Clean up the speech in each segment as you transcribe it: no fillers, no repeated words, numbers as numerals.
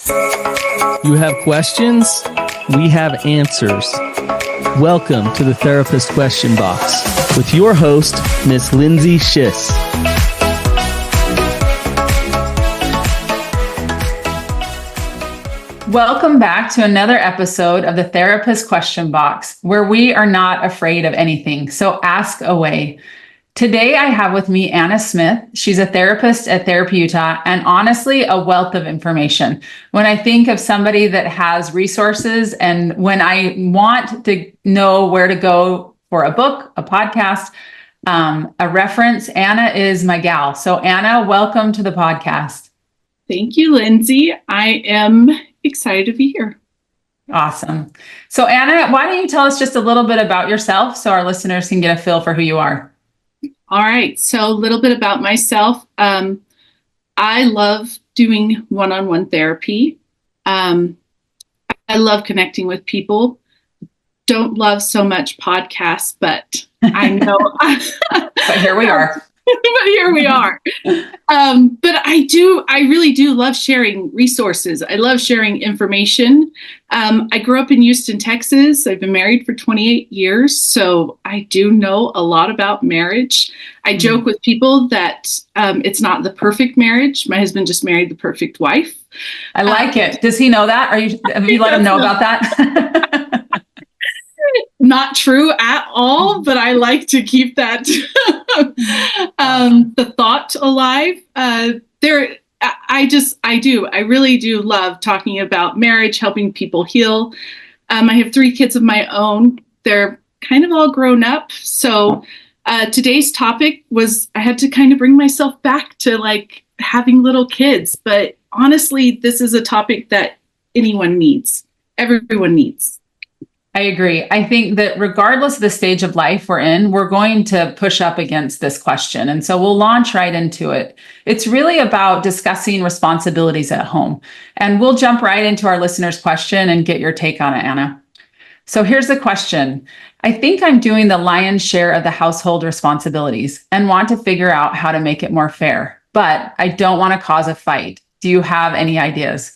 You have questions? We have answers. Welcome to the Therapist Question Box with your host, Miss Lindsay Schiss. Welcome back to another episode of the Therapist Question Box, where we are not afraid of anything. So ask away. Today, I have with me Anna Smith. She's a therapist at Therapy Utah and honestly, a wealth of information. When I think of somebody that has resources and when I want to know where to go for a book, a podcast, a reference, Anna is my gal. So Anna, welcome to the podcast. Thank you, Lindsay. I am excited to be here. Awesome. So Anna, why don't you tell us just a little bit about yourself so our listeners can get a feel for who you are? All right. So a little bit about myself. I love doing one-on-one therapy. I love connecting with people. Don't love so much podcasts, but I know. But here we are. But here we are. But I really do love sharing resources. I love sharing information. I grew up in Houston, Texas. I've been married for 28 years, so I do know a lot about marriage. I joke with people that it's not the perfect marriage. My husband just married the perfect wife. I like it. Does he know that? Have you let him know about that? Not true at all, but I like to keep that the thought alive. I really do love talking about marriage, helping people heal. I have 3 kids of my own. They're kind of all grown up. So today's topic was I had to kind of bring myself back to like having little kids. But honestly, this is a topic that anyone needs. Everyone needs. I agree. I think that regardless of the stage of life we're in, we're going to push up against this question. And so we'll launch right into it. It's really about discussing responsibilities at home. And we'll jump right into our listener's question and get your take on it, Anna. So here's the question. I think I'm doing the lion's share of the household responsibilities and want to figure out how to make it more fair, but I don't want to cause a fight. Do you have any ideas?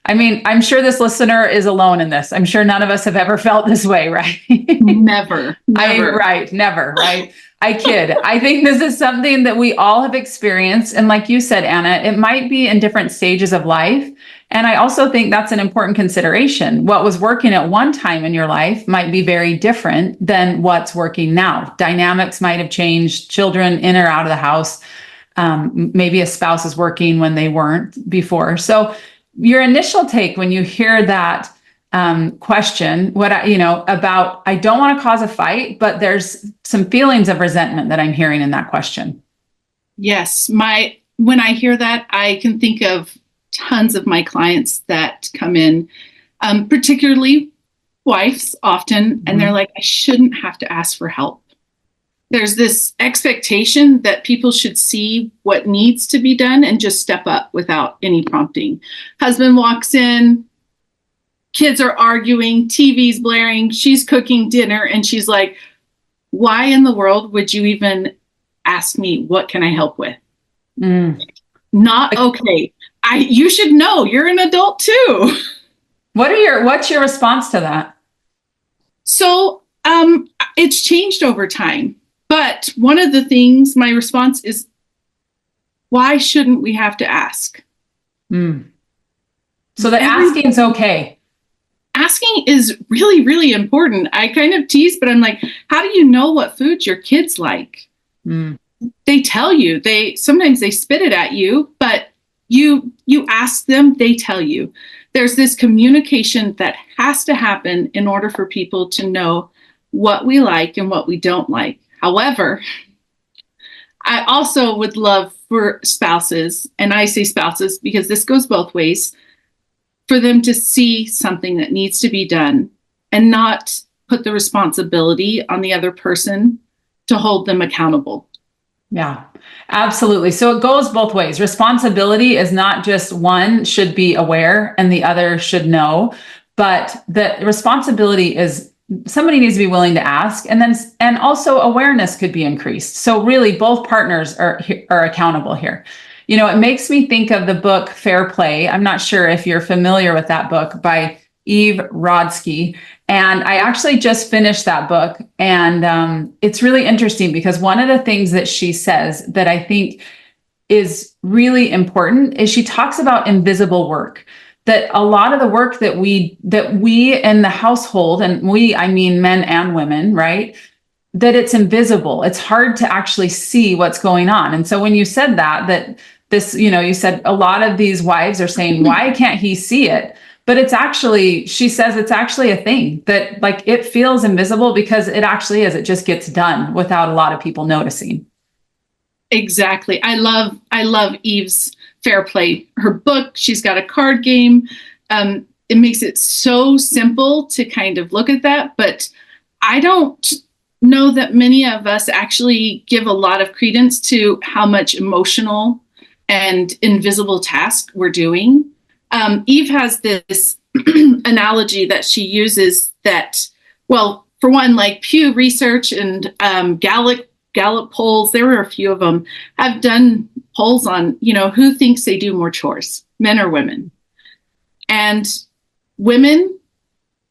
I mean, I'm sure this listener is alone in this. I'm sure none of us have ever felt this way, right? Never. Never, right? I kid. I think this is something that we all have experienced. And like you said, Anna, it might be in different stages of life. And I also think that's an important consideration. What was working at one time in your life might be very different than what's working now. Dynamics might have changed, children in or out of the house. Maybe a spouse is working when they weren't before. So your initial take when you hear that question, about I don't want to cause a fight, but there's some feelings of resentment that I'm hearing in that question. Yes, when I hear that, I can think of tons of my clients that come in, particularly wives often, and they're like, I shouldn't have to ask for help. There's this expectation that people should see what needs to be done and just step up without any prompting. Husband walks in, kids are arguing, TV's blaring, she's cooking dinner, and she's like, why in the world would you even ask me, what can I help with? Not okay. You should know, you're an adult too. What's your response to that? So it's changed over time. But one of the things, my response is, why shouldn't we have to ask? So the asking is okay. Asking is really, really important. I kind of tease, but I'm like, how do you know what foods your kids like? They tell you. Sometimes they spit it at you, but you ask them, they tell you. There's this communication that has to happen in order for people to know what we like and what we don't like. However, I also would love for spouses, and I say spouses because this goes both ways, for them to see something that needs to be done and not put the responsibility on the other person to hold them accountable. Yeah, absolutely. So it goes both ways. Responsibility is not just one should be aware and the other should know, but the responsibility is somebody needs to be willing to ask, and also awareness could be increased. So really both partners are accountable here. it makes me think of the book Fair Play. I'm not sure if you're familiar with that book by Eve Rodsky. And I actually just finished that book. And it's really interesting because one of the things that she says that I think is really important is she talks about invisible work. That a lot of the work that we in the household, and I mean men and women, right? That it's invisible. It's hard to actually see what's going on. And so when you said that this, you said a lot of these wives are saying, why can't he see it? But it's actually, she says it's actually a thing that like it feels invisible because it actually is. It just gets done without a lot of people noticing. Exactly. I love Eve's Fair Play. Her book, she's got a card game. It makes it so simple to kind of look at that, but I don't know that many of us actually give a lot of credence to how much emotional and invisible task we're doing. Eve has this analogy that she uses that, well, for one, like Pew Research and Gallup polls, there were a few of them, have done polls on, who thinks they do more chores, men or women. And women,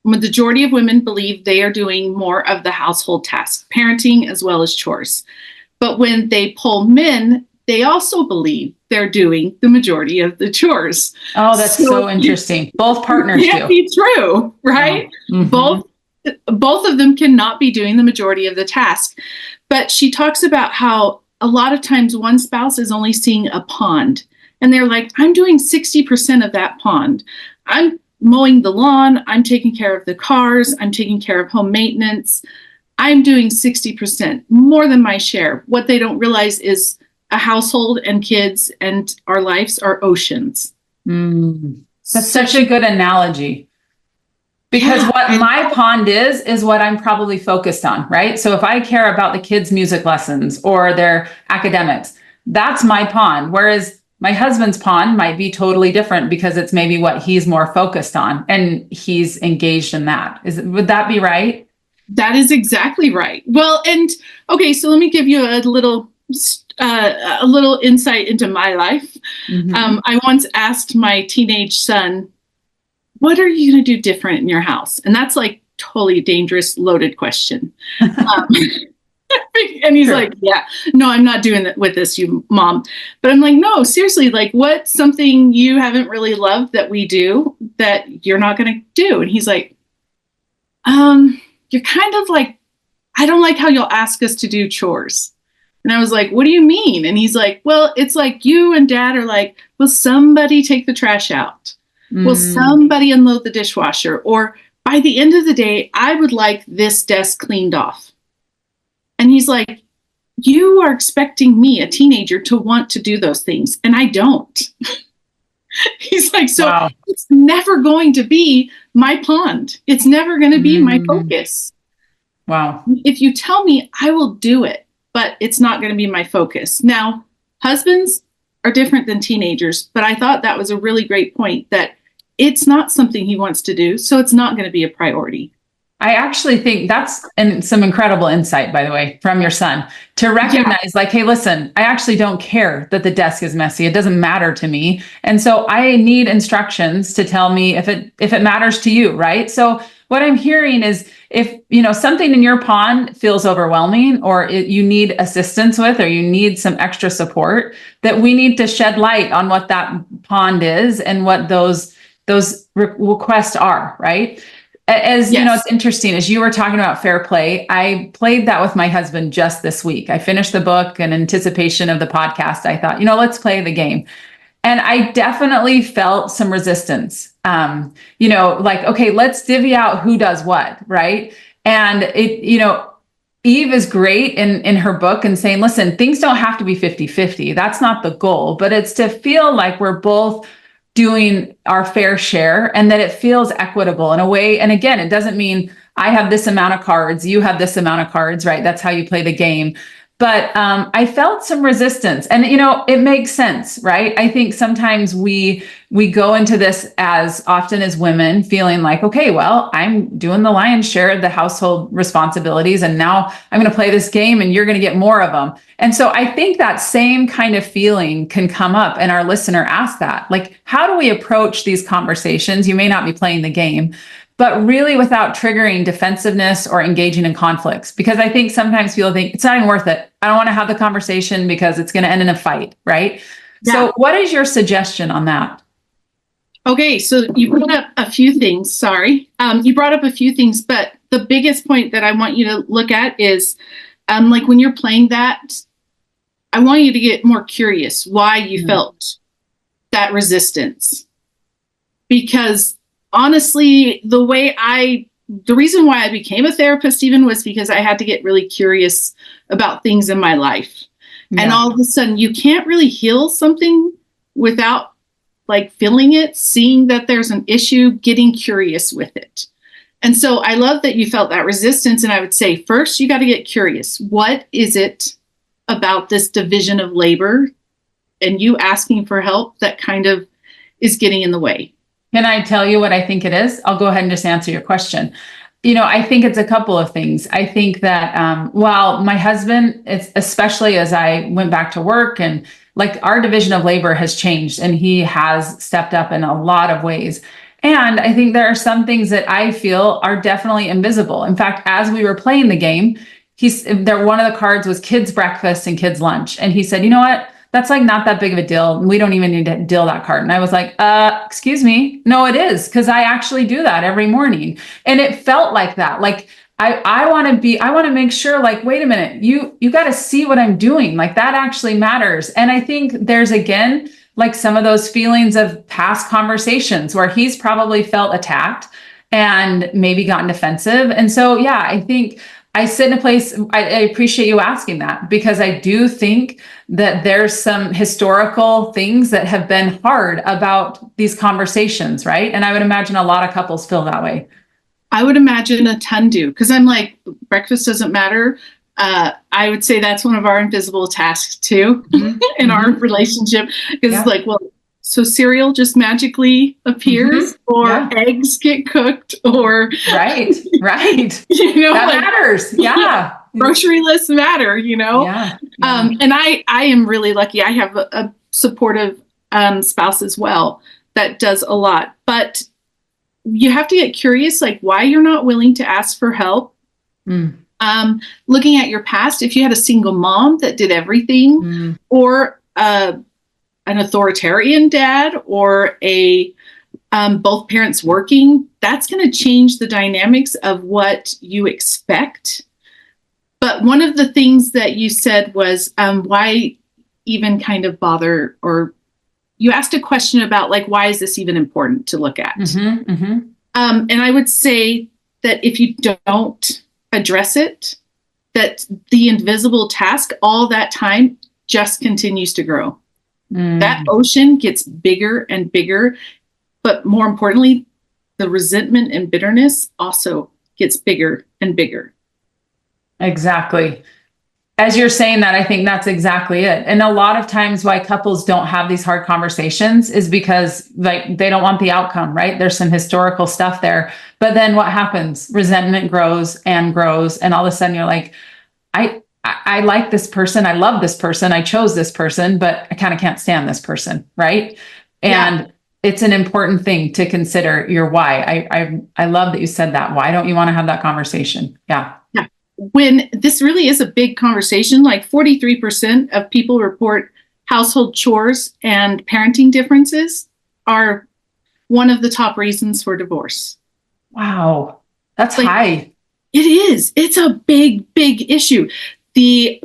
majority of women believe they are doing more of the household tasks, parenting as well as chores. But when they poll men, they also believe they're doing the majority of the chores. Oh, that's so interesting. Both partners do. Can't be true, right? Oh. Mm-hmm. Both of them cannot be doing the majority of the task. But she talks about how a lot of times one spouse is only seeing a pond. And they're like, I'm doing 60% of that pond. I'm mowing the lawn. I'm taking care of the cars. I'm taking care of home maintenance. I'm doing 60%, more than my share. What they don't realize is a household and kids and our lives are oceans. That's such a good analogy. Because what my pond is what I'm probably focused on, right? So if I care about the kids' music lessons or their academics, that's my pond. Whereas my husband's pond might be totally different because it's maybe what he's more focused on and he's engaged in that. Would that be right? That is exactly right. Well, and okay, so let me give you a little insight into my life. Mm-hmm. I once asked my teenage son, what are you going to do different in your house? And that's like totally dangerous, loaded question. And he's like, yeah, no, I'm not doing that with this, you mom. But I'm like, no, seriously, like what's something you haven't really loved that we do that you're not going to do? And he's like, you're kind of like, I don't like how you'll ask us to do chores. And I was like, what do you mean? And he's like, well, it's like you and dad are like, will somebody take the trash out? Will somebody unload the dishwasher? Or by the end of the day, I would like this desk cleaned off. And he's like, you are expecting me, a teenager, to want to do those things. And I don't. He's like, so wow. It's never going to be my pond. It's never going to be my focus. Wow. If you tell me, I will do it, but it's not going to be my focus. Now, husbands are different than teenagers, but I thought that was a really great point that it's not something he wants to do, so it's not going to be a priority. I actually think that's some incredible insight, by the way, from your son to recognize like, hey, listen, I actually don't care that the desk is messy. It doesn't matter to me. And so I need instructions to tell me if it matters to you, right? So what I'm hearing is if, something in your pond feels overwhelming or you need assistance with, or you need some extra support, that we need to shed light on what that pond is and what those requests are, right? As you know, it's interesting, as you were talking about Fair Play, I played that with my husband just this week. I finished the book in anticipation of the podcast. I thought, let's play the game. And I definitely felt some resistance, like, okay, let's divvy out who does what, right? And Eve is great in her book and saying, listen, things don't have to be 50-50. That's not the goal, but it's to feel like we're both doing our fair share and that it feels equitable in a way. And again, it doesn't mean I have this amount of cards, you have this amount of cards, right? That's how you play the game. But I felt some resistance, and it makes sense, right? I think sometimes we go into this as often as women feeling like, okay, well, I'm doing the lion's share of the household responsibilities, and now I'm going to play this game, and you're going to get more of them. And so I think that same kind of feeling can come up, and our listener asked that, like, how do we approach these conversations? You may not be playing the game, but really without triggering defensiveness or engaging in conflicts. Because I think sometimes people think it's not even worth it. I don't want to have the conversation because it's going to end in a fight, right? Yeah. So what is your suggestion on that? Okay, so you brought up a few things. Sorry. You brought up a few things, but the biggest point that I want you to look at is like when you're playing that, I want you to get more curious why you felt that resistance. Because honestly, the reason why I became a therapist even was because I had to get really curious about things in my life. Yeah. And all of a sudden, you can't really heal something without like feeling it, seeing that there's an issue, getting curious with it. And so I love that you felt that resistance. And I would say, first, you got to get curious. What is it about this division of labor and you asking for help that kind of is getting in the way? Can I tell you what I think it is? I'll go ahead and just answer your question. I think it's a couple of things. I think that while my husband, especially as I went back to work, and like our division of labor has changed, and he has stepped up in a lot of ways. And I think there are some things that I feel are definitely invisible. In fact, as we were playing the game, one of the cards was kids breakfast and kids lunch. And he said, you know what? That's like not that big of a deal. We don't even need to deal that card. And I was like, excuse me. No, it is. Cause I actually do that every morning. And it felt like that. Like I want to make sure, like, wait a minute, you got to see what I'm doing. Like that actually matters. And I think there's, again, like some of those feelings of past conversations where he's probably felt attacked and maybe gotten defensive. And so, yeah, I think I sit in a place, I appreciate you asking that, because I do think that there's some historical things that have been hard about these conversations, right? And I would imagine a lot of couples feel that way. I would imagine a ton do, because I'm like, breakfast doesn't matter. I would say that's one of our invisible tasks too in our relationship, because it's like, well, so cereal just magically appears, or eggs get cooked, or right. That matters. Yeah. Grocery lists matter, Yeah. And I am really lucky. I have a supportive spouse as well that does a lot. But you have to get curious, like why you're not willing to ask for help. Looking at your past, if you had a single mom that did everything, or an authoritarian dad, or both parents working, that's going to change the dynamics of what you expect. But one of the things that you said was, why even kind of bother, or you asked a question about like, why is this even important to look at? And I would say that if you don't address it, that the invisible task all that time just continues to grow. That ocean gets bigger and bigger, but more importantly, the resentment and bitterness also gets bigger and bigger. Exactly. As you're saying that, I think that's exactly it. And a lot of times why couples don't have these hard conversations is because like they don't want the outcome, right? There's some historical stuff there. But then what happens? Resentment grows. And all of a sudden you're like, I like this person. I love this person. I chose this person, but I kind of can't stand this person. Right. And it's an important thing to consider your why. I love that you said that. Why don't you want to have that conversation? Yeah. When this really is a big conversation, like 43% of people report household chores and parenting differences are one of the top reasons for divorce. Wow. That's like, high. It is. It's a big, big issue. The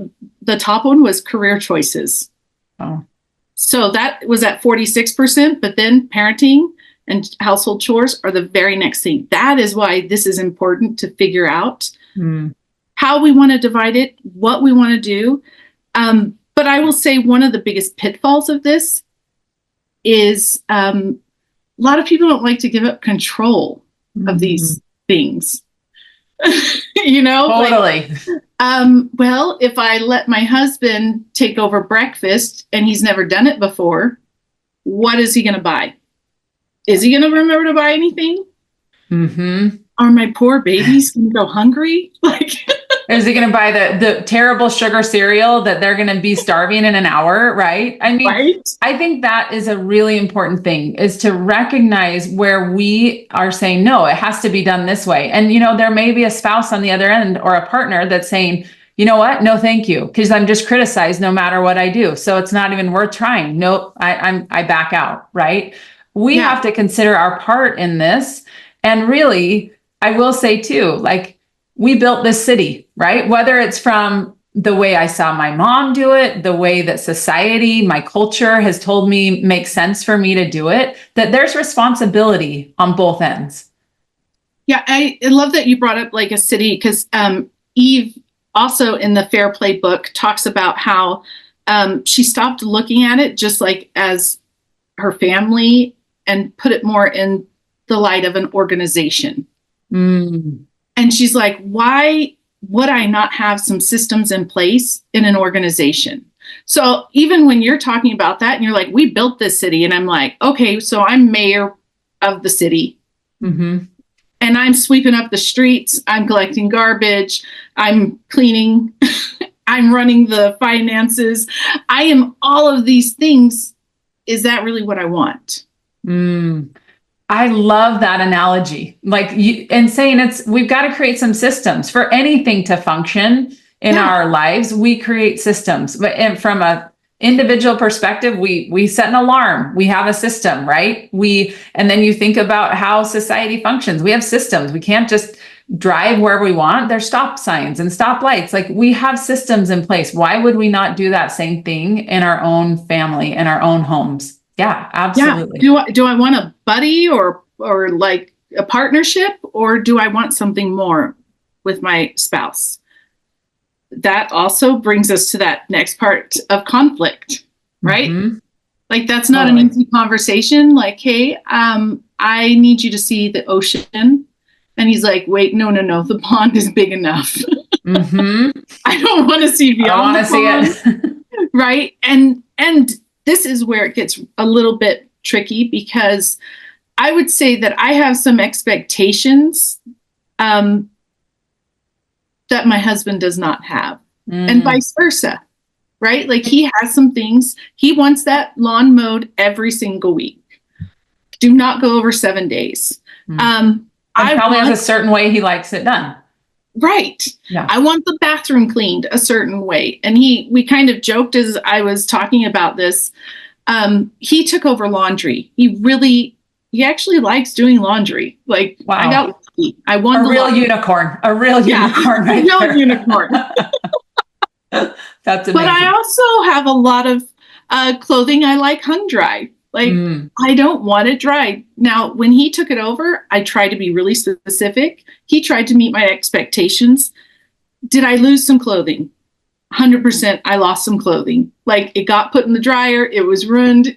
top one was career choices. Oh. So that was at 46%, but then parenting and household chores are the very next thing. That is why this is important to figure out how we want to divide it, what we want to do. But I will say one of the biggest pitfalls of this is a lot of people don't like to give up control of these things. Totally. Well, if I let my husband take over breakfast and he's never done it before, what is he going to buy? Is he going to remember to buy anything? Mm-hmm. Are my poor babies going to go hungry? Like, is he going to buy the terrible sugar cereal that they're going to be starving in an hour? Right. I mean, right? I think that is a really important thing, is to recognize where we are saying, no, it has to be done this way. And, there may be a spouse on the other end or a partner that's saying, you know what? No, thank you. Because I'm just criticized no matter what I do. So it's not even worth trying. No, I back out. Right. We have to consider our part in this. And really, I will say too, like, we built this city, right? Whether it's from the way I saw my mom do it, the way that society, my culture has told me makes sense for me to do it, that there's responsibility on both ends. Yeah, I love that you brought up like a city, because Eve also in the Fair Play book talks about how she stopped looking at it just like as her family and put it more in the light of an organization. Mm. And she's like, why would I not have some systems in place in an organization? So even when you're talking about that and you're like, we built this city, and I'm like, okay, so I'm mayor of the city. Mm-hmm. And I'm sweeping up the streets. I'm collecting garbage. I'm cleaning. I'm running the finances. I am all of these things. Is that really what I want? I love that analogy. Like and saying we've got to create some systems for anything to function in our lives. We create systems, but from a individual perspective, we set an alarm. We have a system, right? And then you think about how society functions. We have systems. We can't just drive wherever we want. There's stop signs and stop lights. Like, we have systems in place. Why would we not do that same thing in our own family, in our own homes? Yeah, absolutely. Yeah. Do I want a buddy or like a partnership, or do I want something more with my spouse? That also brings us to that next part of conflict, right? Mm-hmm. Like, that's not an easy conversation. Like, hey, I need you to see the ocean. And he's like, wait, no, the pond is big enough. Mm-hmm. I don't want to see beyond the pond. See it. Right. And this is where it gets a little bit tricky, because I would say that I have some expectations that my husband does not have, and vice versa, right? Like, he has some things. He wants that lawn mowed every single week. Do not go over 7 days. I probably has a certain way he likes it done. Right. Yeah. I want the bathroom cleaned a certain way. And we kind of joked as I was talking about this. He took over laundry. He actually likes doing laundry. Like, wow. I got lucky. I won a real unicorn. A real unicorn, right? A real unicorn. That's amazing. But I also have a lot of clothing I like hung dry. Like, I don't want it dry. Now, when he took it over, I tried to be really specific. He tried to meet my expectations. Did I lose some clothing? 100% I lost some clothing. Like, it got put in the dryer. It was ruined.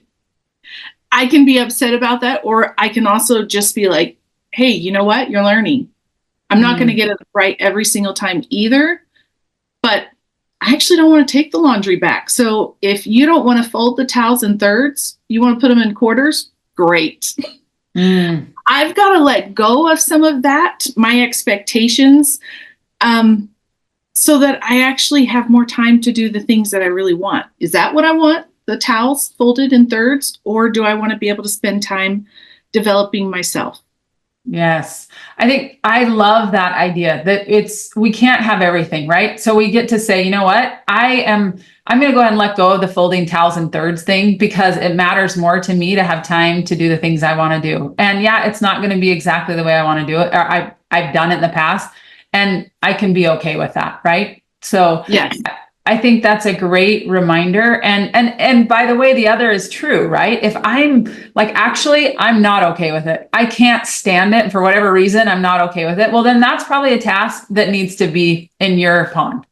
I can be upset about that. Or I can also just be like, hey, you know what? You're learning. I'm not going to get it right every single time either. But I actually don't want to take the laundry back. So if you don't want to fold the towels in thirds, you want to put them in quarters, great. I've got to let go of some of that, my expectations, so that I actually have more time to do the things that I really want. Is that what I want? The towels folded in thirds? Or do I want to be able to spend time developing myself? Yes. I think I love that idea that we can't have everything, right? So we get to say, you know what? I'm going to go ahead and let go of the folding towels in thirds thing, because it matters more to me to have time to do the things I want to do. And yeah, it's not going to be exactly the way I want to do it. Or I've done it in the past, and I can be okay with that. Right. So yes. I think that's a great reminder. And by the way, the other is true, right? If I'm like, actually, I'm not okay with it. I can't stand it for whatever reason. I'm not okay with it. Well, then that's probably a task that needs to be in your pond.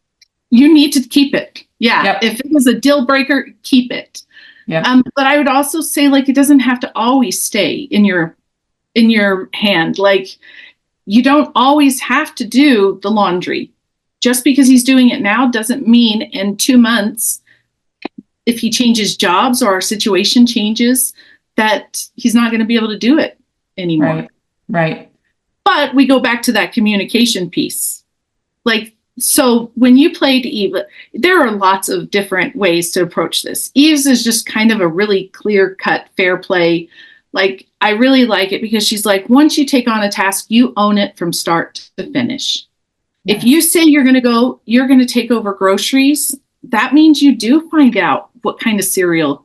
You need to keep it. Yeah. Yep. If it was a deal breaker, keep it. Yep. But I would also say, like, it doesn't have to always stay in your hand. Like, you don't always have to do the laundry. just because he's doing it now doesn't mean in 2 months, if he changes jobs or our situation changes, that he's not going to be able to do it anymore. Right. But we go back to that communication piece. Like, so when you played Eve, there are lots of different ways to approach this. Eve's is just kind of a really clear-cut, fair play. Like, I really like it because she's like, once you take on a task, you own it from start to finish. Yeah. If you say you're going to take over groceries, that means you do find out what kind of cereal.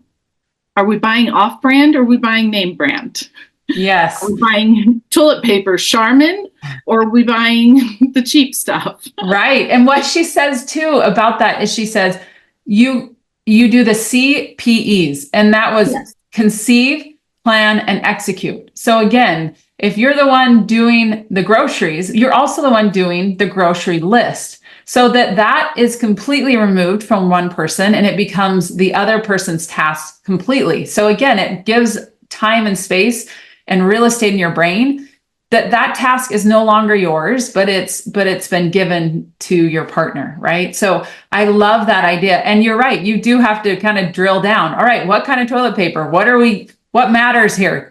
Are we buying off-brand or are we buying name brand? Yes. Are we buying toilet paper, Charmin, or are we buying the cheap stuff? Right. And what she says too about that is she says, you do the CPEs, and that was conceive, plan, and execute. So again, if you're the one doing the groceries, you're also the one doing the grocery list. So that is completely removed from one person and it becomes the other person's task completely. So again, it gives time and space and real estate in your brain that task is no longer yours, but it's been given to your partner, right? So I love that idea. And you're right, you do have to kind of drill down. All right, what kind of toilet paper? What matters here?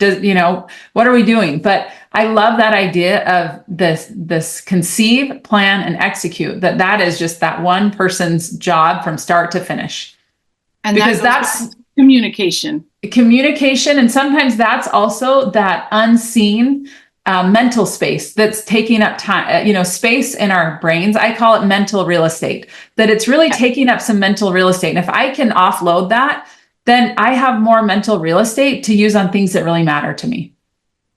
What are we doing? But I love that idea of this conceive, plan, and execute, that is just that one person's job from start to finish. And because that's communication. And sometimes that's also that unseen mental space that's taking up time, space in our brains. I call it mental real estate, that it's really taking up some mental real estate. And if I can offload that, then I have more mental real estate to use on things that really matter to me.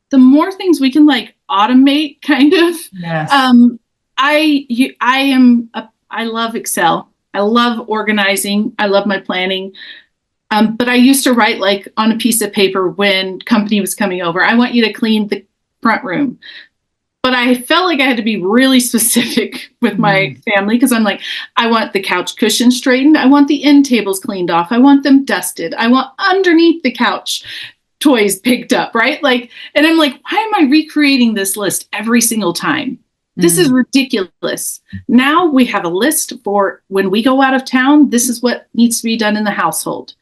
The more things we can like automate, kind of. Yes. I love Excel. I love organizing. I love my planning. But I used to write like on a piece of paper when company was coming over, I want you to clean the front room. But I felt like I had to be really specific with my family because I'm like, I want the couch cushions straightened. I want the end tables cleaned off. I want them dusted. I want underneath the couch toys picked up, right? Like, and I'm like, why am I recreating this list every single time? This is ridiculous. Now we have a list for when we go out of town, this is what needs to be done in the household.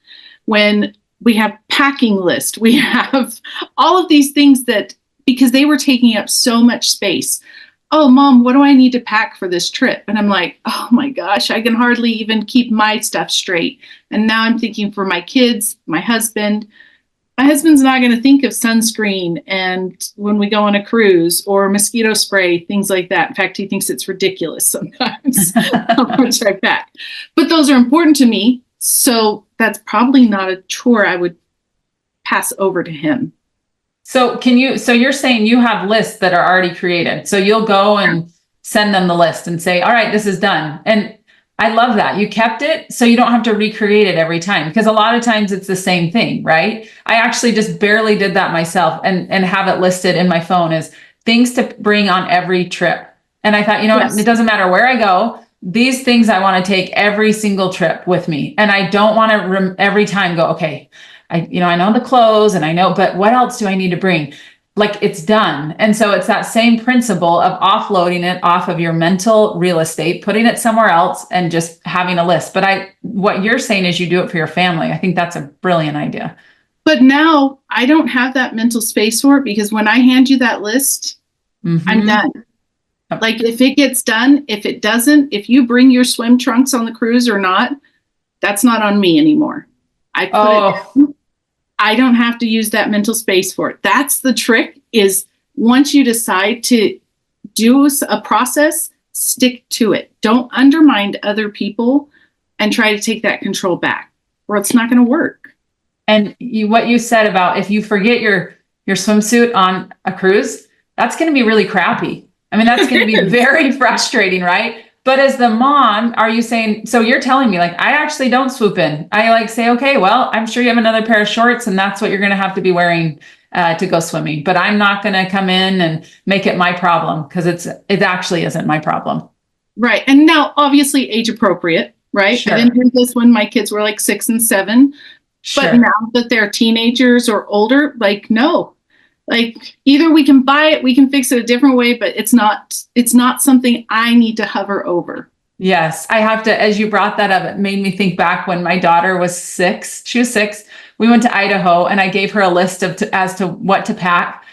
When we have packing list, we have all of these things that, because they were taking up so much space. Oh, Mom, what do I need to pack for this trip? And I'm like, oh my gosh, I can hardly even keep my stuff straight. And now I'm thinking for my kids, my husband. My husband's not going to think of sunscreen and when we go on a cruise or mosquito spray, things like that. In fact, he thinks it's ridiculous sometimes how much I pack. But those are important to me. So that's probably not a chore I would pass over to him. So you're saying you have lists that are already created. So you'll go and send them the list and say, all right, this is done. And I love that. You kept it so you don't have to recreate it every time, because a lot of times it's the same thing, right? I actually just barely did that myself and have it listed in my phone as things to bring on every trip. And I thought, It doesn't matter where I go. These things I want to take every single trip with me. And I don't want to every time go, okay, I know the clothes and I know, but what else do I need to bring? Like it's done. And so it's that same principle of offloading it off of your mental real estate, putting it somewhere else and just having a list. But what you're saying is you do it for your family. I think that's a brilliant idea. But now I don't have that mental space for it because when I hand you that list, I'm done. Like if it gets done, if it doesn't, if you bring your swim trunks on the cruise or not, that's not on me anymore. I put it down. I don't have to use that mental space for it. That's the trick, is once you decide to do a process, stick to it. Don't undermine other people and try to take that control back, or it's not going to work. And what you said about if you forget your swimsuit on a cruise, that's going to be really crappy. I mean, that's going to be very frustrating, right? But as the mom, are you saying, so you're telling me like, I actually don't swoop in. I say, okay, well, I'm sure you have another pair of shorts and that's what you're going to have to be wearing to go swimming. But I'm not going to come in and make it my problem because it actually isn't my problem. Right. And now obviously age appropriate, right? Sure. I didn't do this when my kids were like 6 and 7, Sure. But now that they're teenagers or older, like, no. Like either we can buy it, we can fix it a different way, but it's not something I need to hover over. Yes, I have to, as you brought that up, it made me think back when my daughter was 6. She was 6. We went to Idaho and I gave her a list as to what to pack.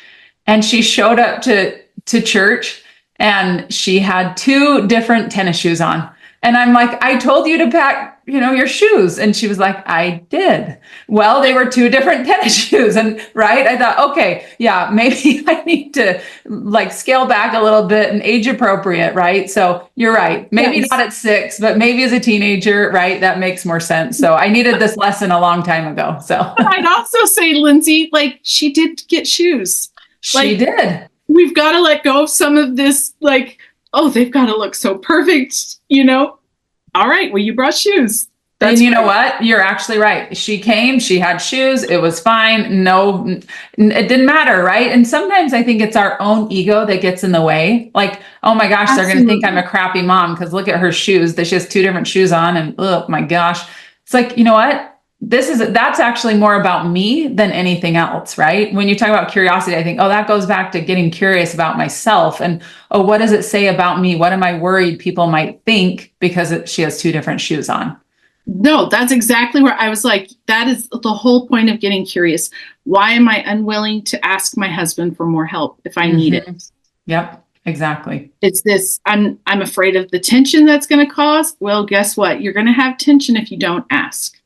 And she showed up to church and she had 2 different tennis shoes on. And I'm like, I told you to pack, your shoes. And she was like, I did. Well, they were 2 different tennis shoes. And right. I thought, okay, yeah, maybe I need to like scale back a little bit and age appropriate. Right. So you're right. Maybe Yes. not at 6, but maybe as a teenager. Right. That makes more sense. So I needed this lesson a long time ago. So But I'd also say, Lindsay, like she did get shoes. she did. We've got to let go of some of this, like, oh, they've got to look so perfect, All right, well, you brought shoes. And you know what? You're actually right. She came, she had shoes, it was fine. No, it didn't matter, right? And sometimes I think it's our own ego that gets in the way. Like, oh my gosh, they're going to think I'm a crappy mom because look at her shoes. She has 2 different shoes on and oh my gosh. It's like, you know what? That's actually more about me than anything else, right? When you talk about curiosity, I think, oh, that goes back to getting curious about myself and, oh, what does it say about me? What am I worried people might think because she has 2 different shoes on? No, that's exactly where I was like, that is the whole point of getting curious. Why am I unwilling to ask my husband for more help if I need it? Yep, exactly. It's this, I'm afraid of the tension that's going to cause. Well, guess what? You're going to have tension if you don't ask.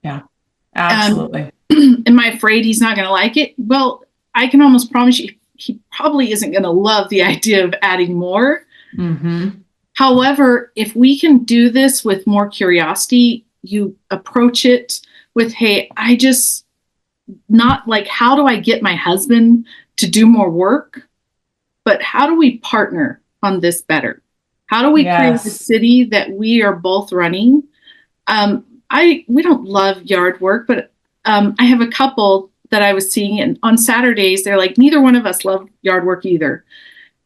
Yeah, absolutely. Am I afraid he's not going to like it? Well, I can almost promise you, he probably isn't going to love the idea of adding more. Mm-hmm. However, if we can do this with more curiosity, you approach it with, hey, I just not like, how do I get my husband to do more work? But how do we partner on this better? How do we create a city that we are both running? We don't love yard work, but I have a couple that I was seeing, and on Saturdays, they're like, neither one of us love yard work either.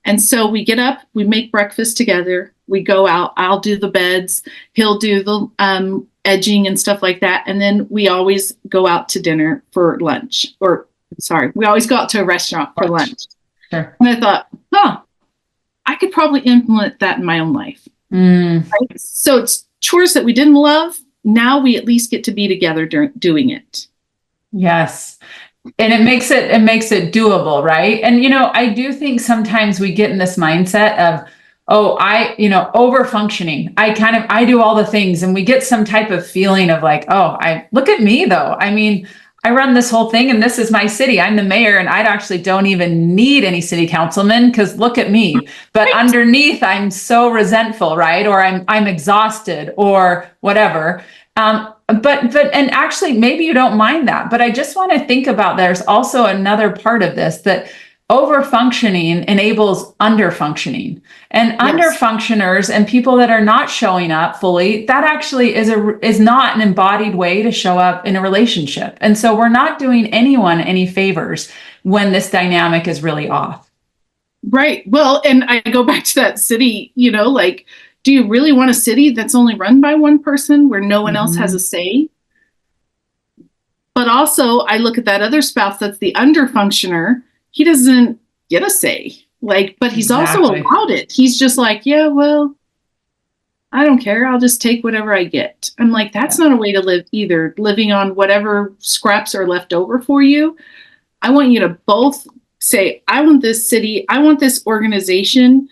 And so we get up, we make breakfast together, we go out, I'll do the beds, he'll do the edging and stuff like that. And then we always go out to dinner for lunch, we always go out to a restaurant for lunch. Sure. And I thought, I could probably implement that in my own life. Mm. Right? So it's chores that we didn't love. Now we at least get to be together doing it. Yes. And it makes it doable, right? And, I do think sometimes we get in this mindset of, over functioning. I do all the things, and we get some type of feeling of like, look at me though. I mean, I run this whole thing and this is my city. I'm the mayor and I actually don't even need any city councilmen because look at me. But right. Underneath, I'm so resentful, right? Or I'm exhausted or whatever. And actually, maybe you don't mind that, but I just want to think about there's also another part of this that over-functioning enables under-functioning, and under-functioners and people that are not showing up fully, that actually is not an embodied way to show up in a relationship. And so we're not doing anyone any favors when this dynamic is really off. Right. Well, and I go back to that city, like, do you really want a city that's only run by one person where no one else has a say? But also I look at that other spouse that's the under-functioner. He doesn't get a say, but he's also allowed it. He's just like, yeah, well, I don't care. I'll just take whatever I get. I'm like, that's not a way to live either. Living on whatever scraps are left over for you. I want you to both say, I want this city. I want this organization,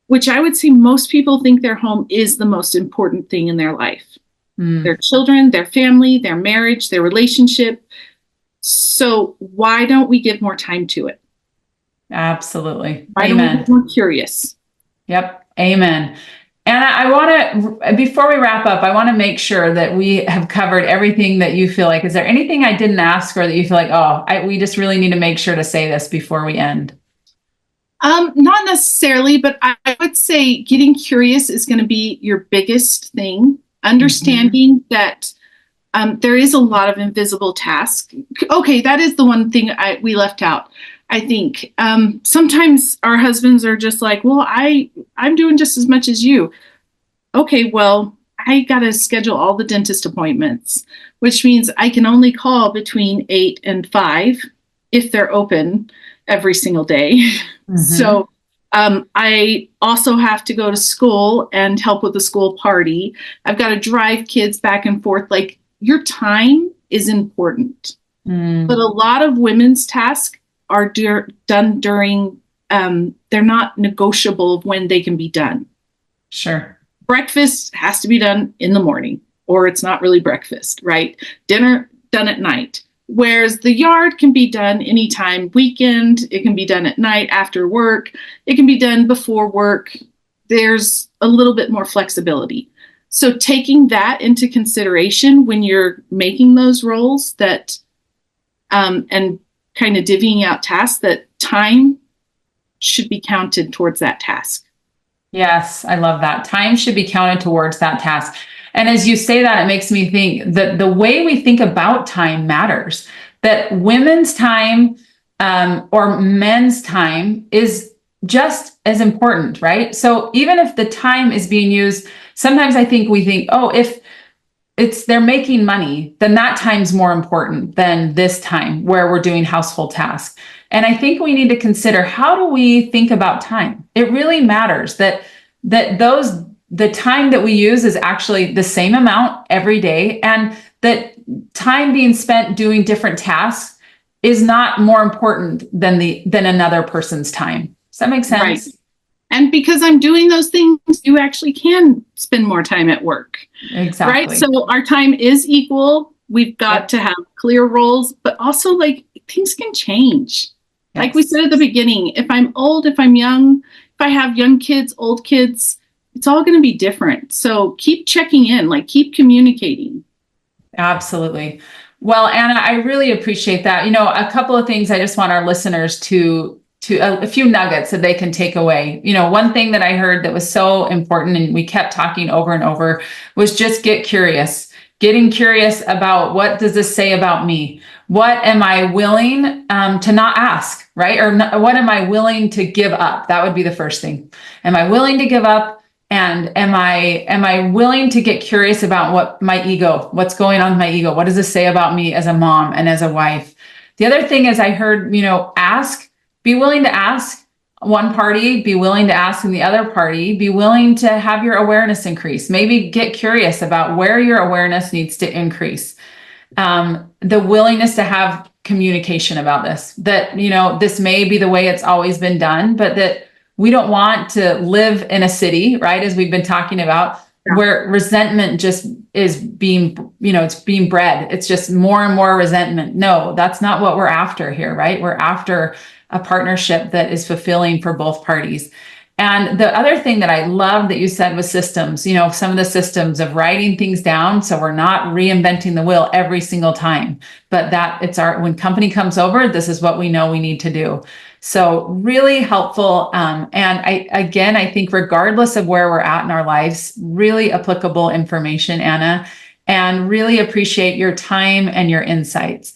which I would say most people think their home is the most important thing in their life. Their children, their family, their marriage, their relationship. So why don't we give more time to it? Absolutely. Why Amen. don't we be more curious? Yep. Amen. And I want to, before we wrap up, I want to make sure that we have covered everything that you feel like. Is there anything I didn't ask or that you feel like, we just really need to make sure to say this before we end? Not necessarily, but I would say getting curious is going to be your biggest thing. Understanding that there is a lot of invisible tasks. Okay, that is the one thing we left out. I think sometimes our husbands are just like, well, I'm doing just as much as you. Okay, well, I got to schedule all the dentist appointments, which means I can only call between 8 and 5 if they're open every single day. So I also have to go to school and help with the school party. I've got to drive kids back and forth. Like, your time is important. But a lot of women's tasks are done during, they're not negotiable of when they can be done. Sure. Breakfast has to be done in the morning, or it's not really breakfast, right? Dinner done at night. Whereas the yard can be done anytime, weekend, it can be done at night after work, it can be done before work. There's a little bit more flexibility. So taking that into consideration when you're making those roles, that and kind of divvying out tasks, that time should be counted towards that task. Yes, I love that. Time should be counted towards that task. And as you say that, it makes me think that the way we think about time matters, that women's time or men's time is just as important, right? So even if the time is being used, sometimes we think, oh, if they're making money, then that time's more important than this time where we're doing household tasks. And I think we need to consider, how do we think about time? It really matters that the time that we use is actually the same amount every day, and that time being spent doing different tasks is not more important than another person's time. Does that make sense? Right. And because I'm doing those things, you actually can spend more time at work. Exactly. Right. So our time is equal. We've got to have clear roles, but also, like, things can change. Yes. Like we said at the beginning, if I'm old, if I'm young, if I have young kids, old kids, it's all going to be different. So keep checking in, like, keep communicating. Absolutely. Well, Anna, I really appreciate that. A couple of things I just want our listeners to a few nuggets that they can take away. One thing that I heard that was so important, and we kept talking over and over, was just get curious. Getting curious about, what does this say about me? What am I willing to not ask, right? Or what am I willing to give up? That would be the first thing. Am I willing to give up? And am I willing to get curious about what's going on with my ego? What does this say about me as a mom and as a wife? The other thing is, I heard, be willing to ask one party, be willing to ask in the other party, be willing to have your awareness increase. Maybe get curious about where your awareness needs to increase. The willingness to have communication about this, that, this may be the way it's always been done, but that we don't want to live in a city, right? As we've been talking about, where resentment just is being, it's being bred. It's just more and more resentment. No, that's not what we're after here, right? We're after a partnership that is fulfilling for both parties. And the other thing that I love that you said was systems, some of the systems of writing things down. So we're not reinventing the wheel every single time, but that when company comes over, this is what we know we need to do. So really helpful. And I think regardless of where we're at in our lives, really applicable information, Anna, and really appreciate your time and your insights.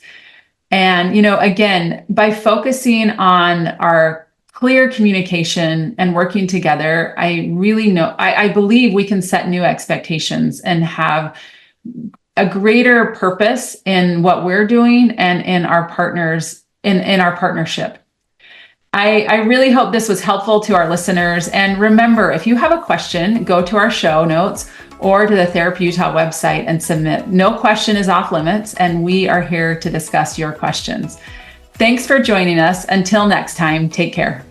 And, again, by focusing on our clear communication and working together, I believe we can set new expectations and have a greater purpose in what we're doing and in our partners, in our partnership. I really hope this was helpful to our listeners. And remember, if you have a question, go to our show notes or to the Therapy Utah website and submit. No question is off limits, and we are here to discuss your questions. Thanks for joining us. Until next time, take care.